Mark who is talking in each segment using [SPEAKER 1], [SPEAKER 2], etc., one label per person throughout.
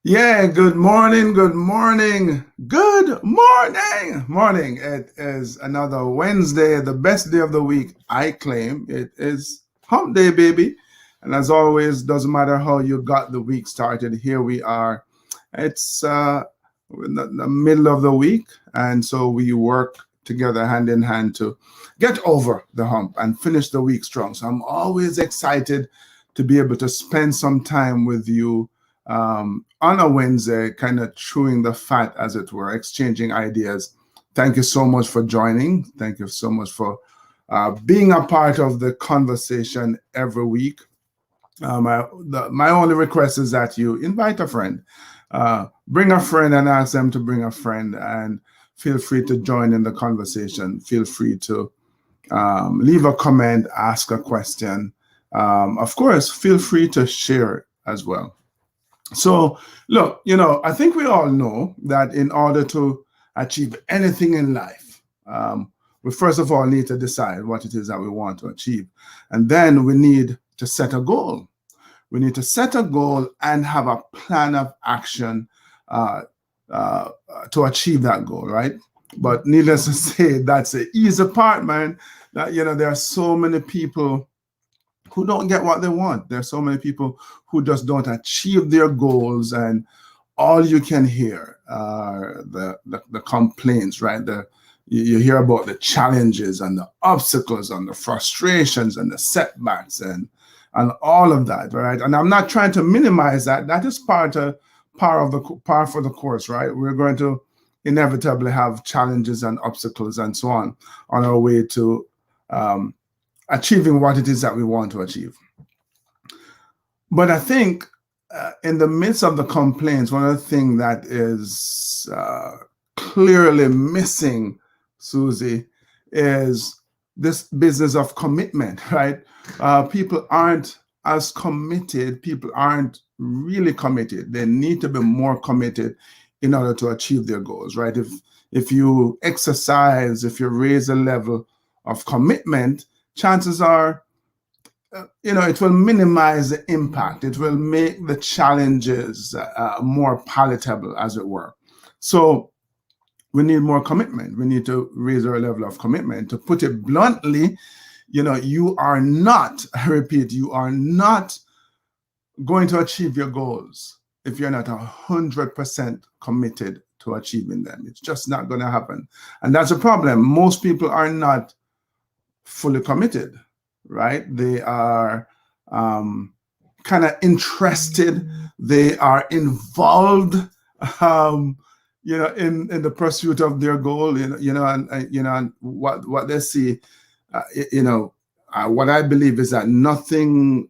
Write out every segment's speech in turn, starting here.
[SPEAKER 1] Yeah, good morning, good morning, good morning, morning. It is another Wednesday, the best day of the week, I claim. It is hump day, baby. And as always, doesn't matter how you got the week started, here we are. It's the middle of the week, and so we work together hand in hand to get over the hump and finish the week strong. So I'm always excited to be able to spend some time with you on a Wednesday, kind of chewing the fat, as it were, exchanging ideas. Thank you so much for joining. Thank you so much for being a part of the conversation every week. My only request is that you invite a friend. Bring a friend and ask them to bring a friend, and feel free to join in the conversation. Feel free to leave a comment, ask a question. Of course, feel free to share as well. So, look, I think we all know that in order to achieve anything in life, we first of all need to decide what it is that we want to achieve. And then we need to set a goal. We need to set a goal and have a plan of action uh, uh, to achieve that goal, right? But needless to say, that's the easy part, man. That, there are so many people who don't get what they want. There's so many people who just don't achieve their goals, and all you can hear are the complaints, right? You hear about the challenges and the obstacles and the frustrations and the setbacks and all of that, right? And I'm not trying to minimize that. That is part for the course, right? We're going to inevitably have challenges and obstacles and so on our way to um, achieving what it is that we want to achieve. But I think in the midst of the complaints, one of the things that is clearly missing, Susie, is this business of commitment, right? People aren't as committed, people aren't really committed. They need to be more committed in order to achieve their goals, right? If you exercise, if you raise a level of commitment, chances are it will minimize the impact. It will make the challenges more palatable, as it were. So we need more commitment. We need to raise our level of commitment. To put it bluntly, you are not, I repeat, you are not going to achieve your goals if you're not 100% committed to achieving them. It's just not going to happen. And that's a problem. Most people are not fully committed, right? They are kind of interested. They are involved, in the pursuit of their goal. And what they see. Uh, what I believe is that nothing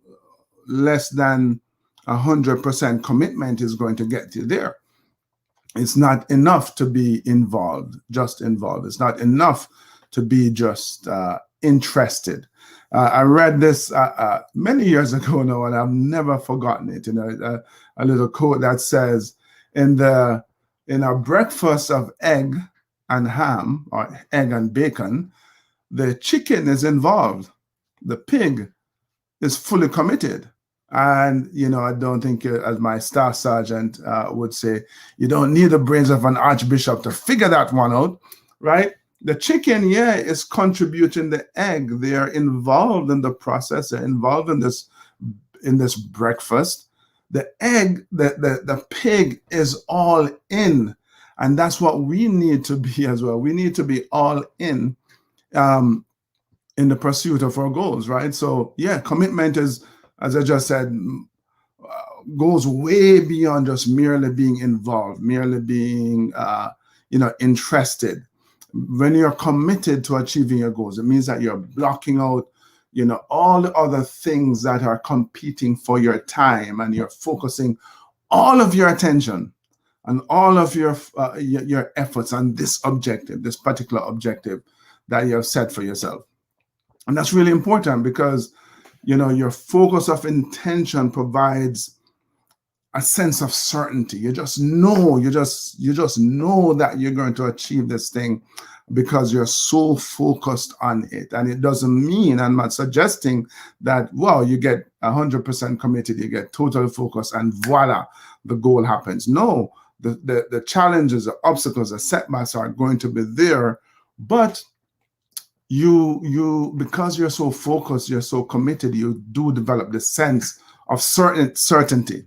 [SPEAKER 1] less than 100% commitment is going to get you there. It's not enough to be involved, just involved. It's not enough to be just interested. I read this many years ago now, and I've never forgotten it. A little quote that says, in a breakfast of egg and ham, or egg and bacon, the chicken is involved. The pig is fully committed. And, I don't think, as my staff sergeant would say, you don't need the brains of an archbishop to figure that one out, right? The chicken, yeah, is contributing the egg. They are involved in the process. They're involved in this breakfast. The egg, the pig is all in. And that's what we need to be as well. We need to be all um, in the pursuit of our goals, right? So, yeah, commitment is, as I just said, goes way beyond just merely being involved, merely being, interested. When you're committed to achieving your goals, it means that you're blocking out, all the other things that are competing for your time, and you're focusing all of your attention and all of your efforts on this objective, this particular objective that you have set for yourself. And that's really important because, your focus of intention provides a sense of certainty. You just know that you're going to achieve this thing because you're so focused on it. And it doesn't mean, I'm not suggesting that, well, you get 100% committed, you get total focus, and voila, the goal happens. No, the challenges, the obstacles, the setbacks are going to be there, but you because you're so focused, you're so committed, you do develop the sense of certainty.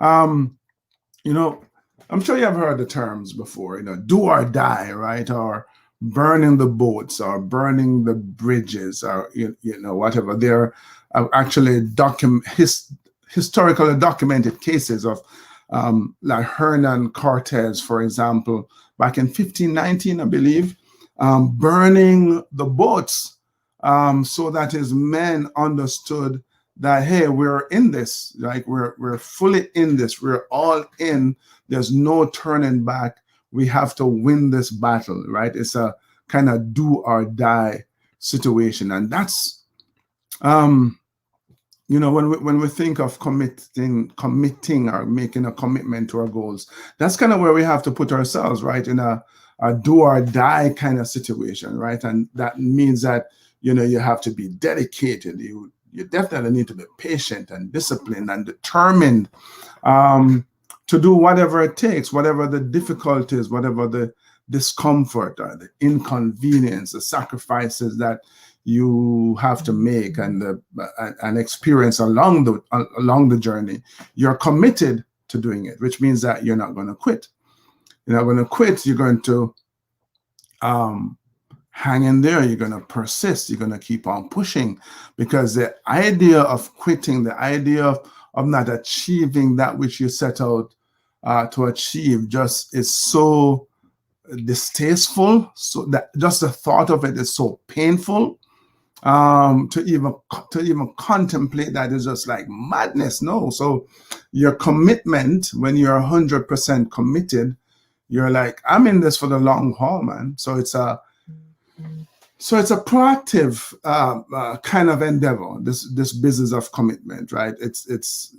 [SPEAKER 1] You know, I'm sure you have heard the terms before, you know, do or die, right? Or burning the boats, or burning the bridges, or you know, whatever. There are actually historically documented cases of like Hernan Cortez, for example, back in 1519, I believe, burning the boats so that his men understood that, hey, we're in this, like we're fully in this, we're all in, there's no turning back, we have to win this battle, right? It's a kind of do or die situation. And that's you know, when we think of committing or making a commitment to our goals, that's kind of where we have to put ourselves, right, in a do or die kind of situation, right? And that means that, you know, you have to be dedicated. You definitely need to be patient and disciplined and determined to do whatever it takes, whatever the difficulties, whatever the discomfort or the inconvenience, the sacrifices that you have to make and experience along the journey. You're committed to doing it, which means that you're not going to quit. You're not going to quit. You're going to hang in there. You're going to persist. You're going to keep on pushing, because the idea of quitting, the idea of not achieving that which you set out to achieve, just is so distasteful. So that just the thought of it is so painful. To even contemplate that is just like madness. No. So your commitment, when you're 100% committed, you're like, I'm in this for the long haul, man. So it's a proactive kind of endeavor, this business of commitment, right? It's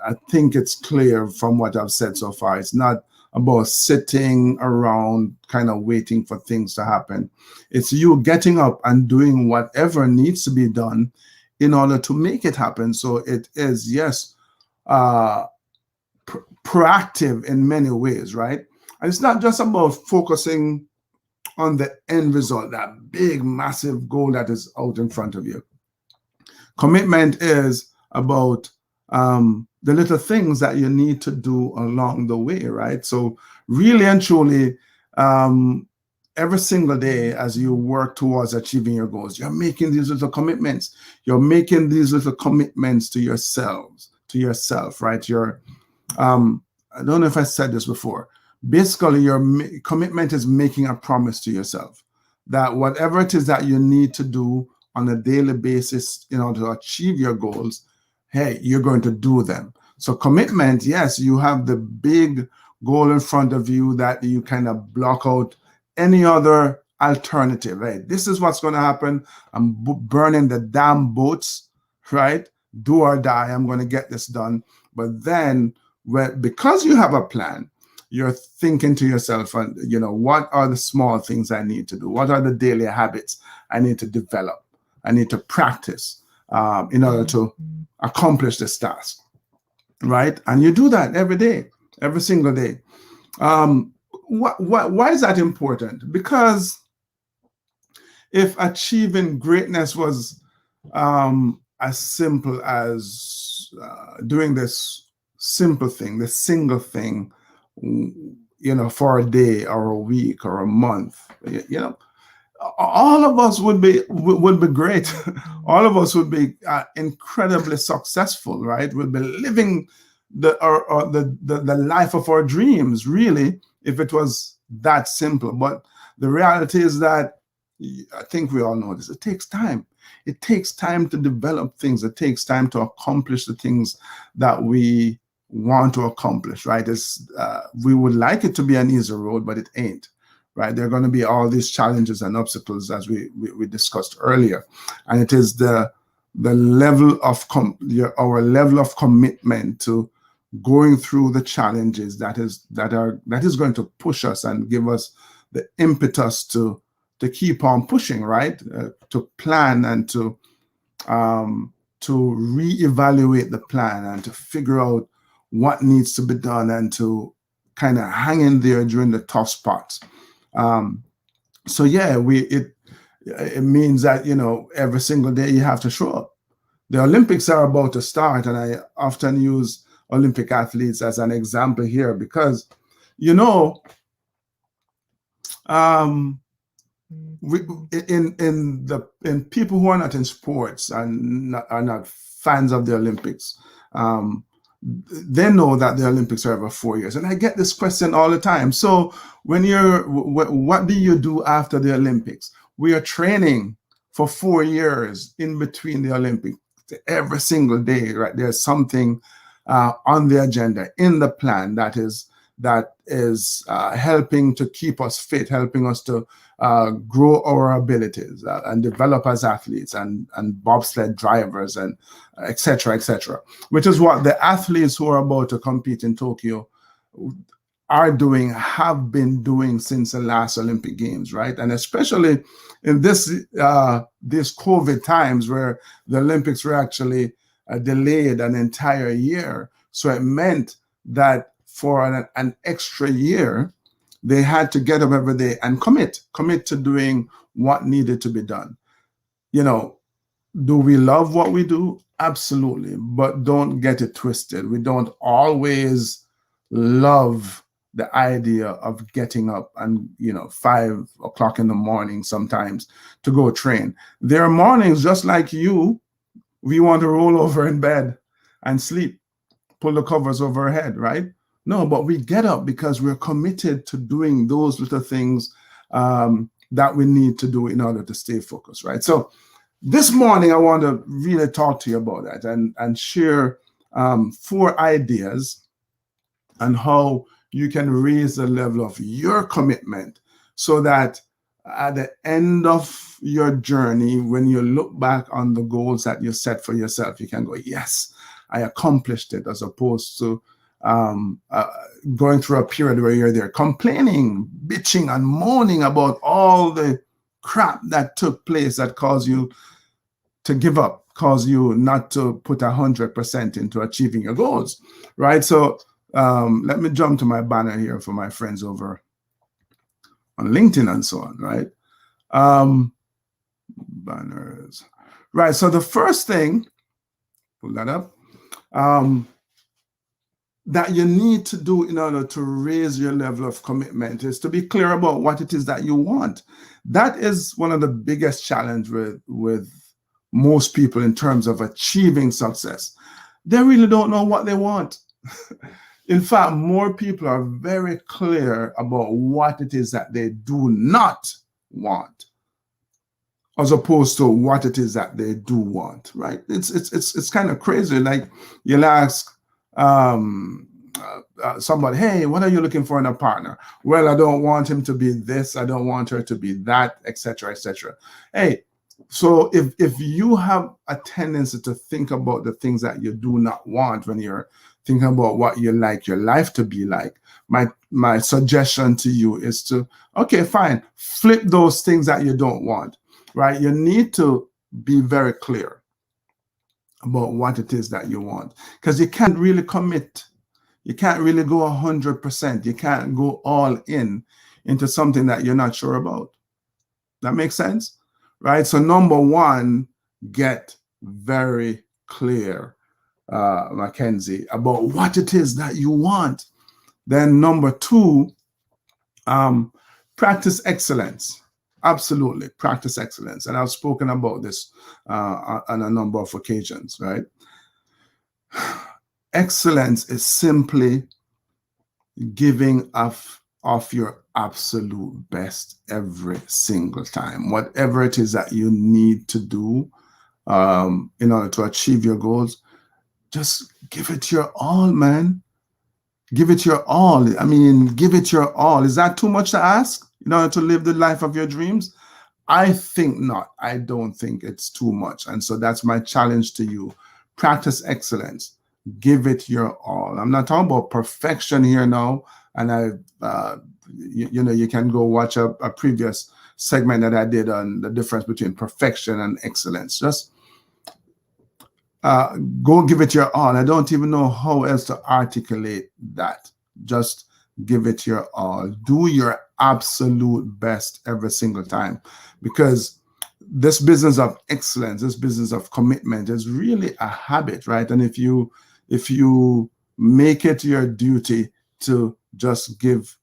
[SPEAKER 1] I think it's clear from what I've said so far. It's not about sitting around kind of waiting for things to happen. It's you getting up and doing whatever needs to be done in order to make it happen. So it is, yes, proactive in many ways, right? And it's not just about focusing on the end result, that big, massive goal that is out in front of you. Commitment is about the little things that you need to do along the way, right? So really and truly, every single day as you work towards achieving your goals, you're making these little commitments. You're making these little commitments to yourself, right? I don't know if I said this before. Basically, your commitment is making a promise to yourself that whatever it is that you need to do on a daily basis in order to achieve your goals, hey, you're going to do them. So commitment, yes, you have the big goal in front of you that you kind of block out any other alternative, right? This is what's going to happen. I'm burning the damn boats, right? Do or die. I'm going to get this done. But then, because you have a plan, you're thinking to yourself, you know, what are the small things I need to do? What are the daily habits I need to develop? I need to practice in order to accomplish this task, right? And you do that every day, every single day. Why is that important? Because if achieving greatness was as simple as doing this simple thing, this single thing, you know, for a day or a week or a month, you know, all of us would be great. All of us would be incredibly successful, right? We'd be living the life of our dreams, really, if it was that simple. But the reality is that, I think we all know this, it takes time. It takes time to develop things. It takes time to accomplish the things that we want to accomplish, right? We would like it to be an easy road, but it ain't, right? There are going to be all these challenges and obstacles, as we discussed earlier. And it is the level of our level of commitment to going through the challenges that is going to push us and give us the impetus to keep on pushing, right? To plan and to reevaluate the plan and to figure out what needs to be done and to kind of hang in there during the tough spots. So yeah, it means that, you know, every single day you have to show up. The Olympics are about to start, and I often use Olympic athletes as an example here because, you know, in people who are not in sports and are not fans of the Olympics, they know that the Olympics are every 4 years, and I get this question all the time. So when what do you do after the Olympics? We are training for 4 years in between the Olympics. Every single day, right? There's something on the agenda, in the plan that is helping to keep us fit, helping us to grow our abilities and develop as athletes and bobsled drivers and et cetera, which is what the athletes who are about to compete in Tokyo have been doing since the last Olympic Games, right? And especially in these COVID times where the Olympics were actually delayed an entire year. So it meant that for an extra year, they had to get up every day and commit to doing what needed to be done. You know, do we love what we do? Absolutely. But don't get it twisted. We don't always love the idea of getting up and, you know, 5 o'clock in the morning sometimes to go train. There are mornings just like you, we want to roll over in bed and sleep, pull the covers over our head, right? No, but we get up because we're committed to doing those little things that we need to do in order to stay focused, right? So this morning, I want to really talk to you about that and share 4 ideas on how you can raise the level of your commitment so that at the end of your journey, when you look back on the goals that you set for yourself, you can go, yes, I accomplished it, as opposed to going through a period where you're there complaining, bitching, and moaning about all the crap that took place that caused you to give up, caused you not to put 100% into achieving your goals, right? So let me jump to my banner here for my friends over on LinkedIn and so on, right? Banners. Right, so the first thing, pull that up, that you need to do in order to raise your level of commitment is to be clear about what it is that you want. That is one of the biggest challenges with most people in terms of achieving success. They really don't know what they want. In fact, more people are very clear about what it is that they do not want, as opposed to what it is that they do want, right? It's kind of crazy. Like you'll ask somebody, hey, what are you looking for in a partner? Well, I don't want him to be this, I don't want her to be that, etc., etc. Hey, so if you have a tendency to think about the things that you do not want when you're thinking about what you like your life to be like, my suggestion to you is to, okay, fine, flip those things that you don't want, right? You need to be very clear about what it is that you want, because you can't really commit. You can't really go 100%. You can't go all in into something that you're not sure about. That makes sense, right? So number one, get very clear, Mackenzie, about what it is that you want. Then number two, practice excellence. Absolutely, practice excellence. And I've spoken about this on a number of occasions, right? Excellence is simply giving of your absolute best every single time. Whatever it is that you need to do in order to achieve your goals, just give it your all, man. Give it your all. I mean, give it your all. Is that too much to ask in order to live the life of your dreams? I think not. I don't think it's too much. And so that's my challenge to you. Practice excellence. Give it your all. I'm not talking about perfection here now. And you can go watch a previous segment that I did on the difference between perfection and excellence. Just go give it your all. I don't even know how else to articulate that. Just give it your all. Do your absolute best every single time, because this business of excellence, this business of commitment is really a habit, right? And if you make it your duty to just give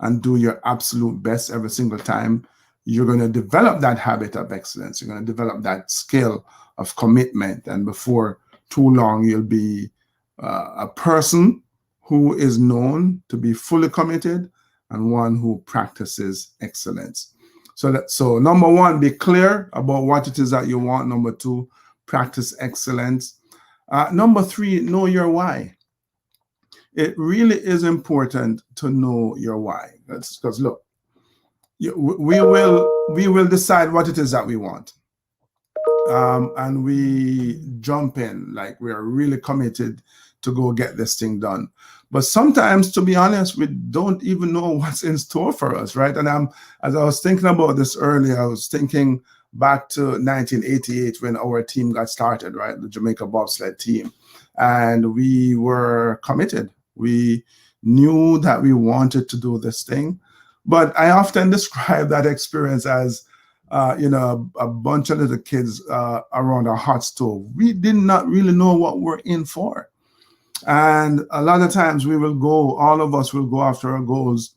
[SPEAKER 1] and do your absolute best every single time, you're going to develop that habit of excellence. You're going to develop that skill of commitment. And before too long, you'll be a person who is known to be fully committed and one who practices excellence. So number one, be clear about what it is that you want. Number two, practice excellence. Number three, know your why. It really is important to know your why. That's because look, we will decide what it is that we want, and we jump in like we are really committed to go get this thing done. But sometimes, to be honest, we don't even know what's in store for us, right? And as I was thinking about this earlier, I was thinking back to 1988 when our team got started, right? The Jamaica bobsled team. And we were committed. We knew that we wanted to do this thing. But I often describe that experience as, a bunch of little kids around a hot stove. We did not really know what we're in for. And a lot of times all of us will go after our goals,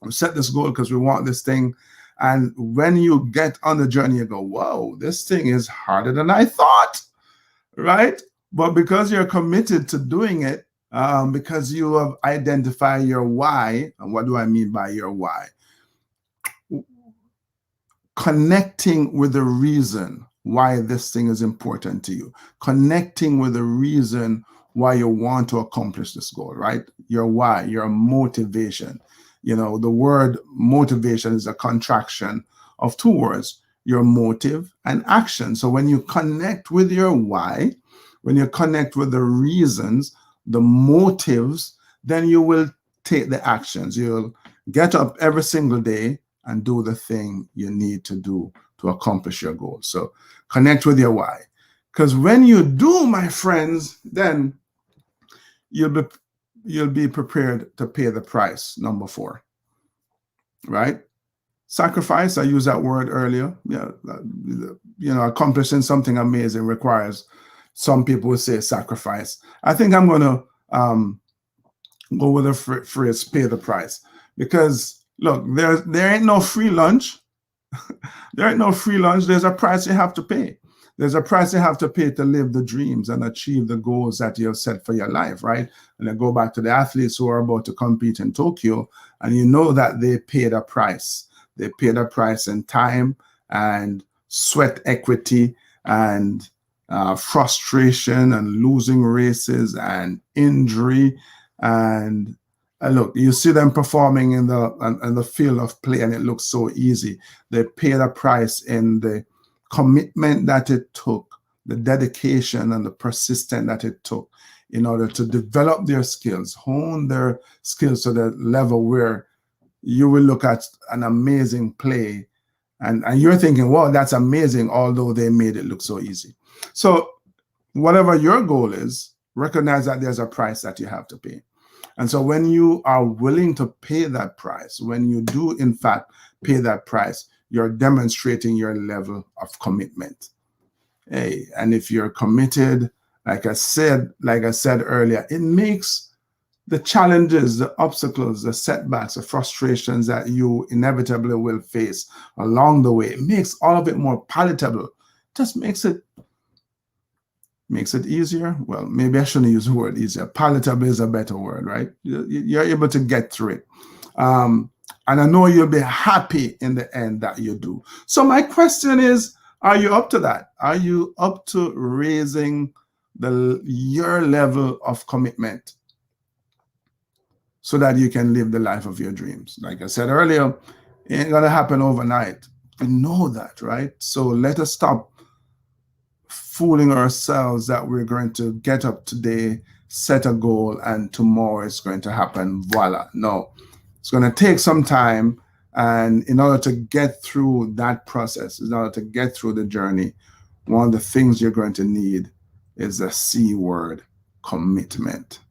[SPEAKER 1] set this goal because we want this thing. And when you get on the journey, you go, whoa, this thing is harder than I thought, right? But because you're committed to doing it, because you have identified your why, and what do I mean by your why? Connecting with the reason why this thing is important to you, connecting with the reason why you want to accomplish this goal, right? Your why, your motivation. The word motivation is a contraction of two words, your motive and action. So when you connect with your why, when you connect with the reasons, the motives, then you will take the actions. You'll get up every single day and do the thing you need to do to accomplish your goal. So connect with your why. Because when you do, my friends, then you'll be prepared to pay the price. Number four, right? Sacrifice, I used that word earlier. Accomplishing something amazing requires, some people would say, sacrifice. I think I'm going to go with the phrase, pay the price. Because look, there ain't no free lunch. There ain't no free lunch. There's a price you have to pay. There's a price you have to pay to live the dreams and achieve the goals that you have set for your life, right? And I go back to the athletes who are about to compete in Tokyo, and you know that they paid a price. They paid a price in time and sweat equity and frustration and losing races and injury. And look, you see them performing in the field of play, and it looks so easy. They paid a price in the commitment that it took, the dedication and the persistence that it took in order to develop their skills, hone their skills to the level where you will look at an amazing play and you're thinking, wow, that's amazing, although they made it look so easy. So whatever your goal is, recognize that there's a price that you have to pay. And so when you are willing to pay that price, when you do in fact pay that price, you're demonstrating your level of commitment. Hey, and if you're committed, like I said earlier, it makes the challenges, the obstacles, the setbacks, the frustrations that you inevitably will face along the way, it makes all of it more palatable. Just makes it easier. Well, maybe I shouldn't use the word easier. Palatable is a better word, right? You're able to get through it. And I know you'll be happy in the end that you do. So my question is, are you up to that? Are you up to raising your level of commitment so that you can live the life of your dreams? Like I said earlier, it ain't gonna happen overnight. We know that, right? So let us stop fooling ourselves that we're going to get up today, set a goal and tomorrow it's going to happen. Voila. No, it's going to take some time. And in order to get through that process, in order to get through the journey, one of the things you're going to need is the C word, commitment.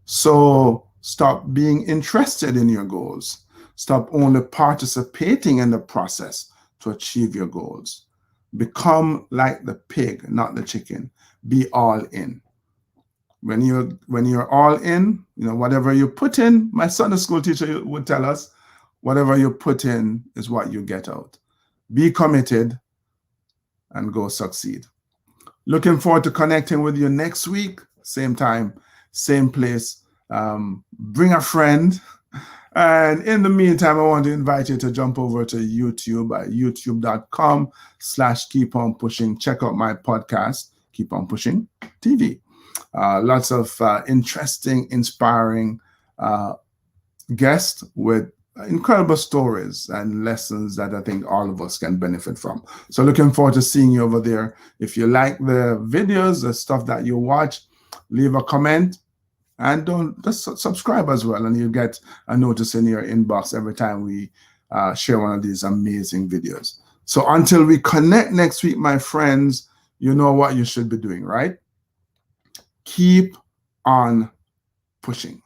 [SPEAKER 1] So stop being interested in your goals. Stop only participating in the process to achieve your goals. Become like the pig, not the chicken. Be all in. When you're all in, whatever you put in, my Sunday school teacher would tell us, whatever you put in is what you get out. Be committed and go succeed. Looking forward to connecting with you next week, same time, same place. Bring a friend. And in the meantime, I want to invite you to jump over to YouTube at youtube.com/keeponpushing. Check out my podcast, Keep On Pushing TV. Lots of interesting, inspiring guests with incredible stories and lessons that I think all of us can benefit from. So looking forward to seeing you over there. If you like the videos, the stuff that you watch, leave a comment. And don't just subscribe as well, and you get a notice in your inbox every time we share one of these amazing videos. So until we connect next week, my friends, you know what you should be doing, right? Keep on pushing.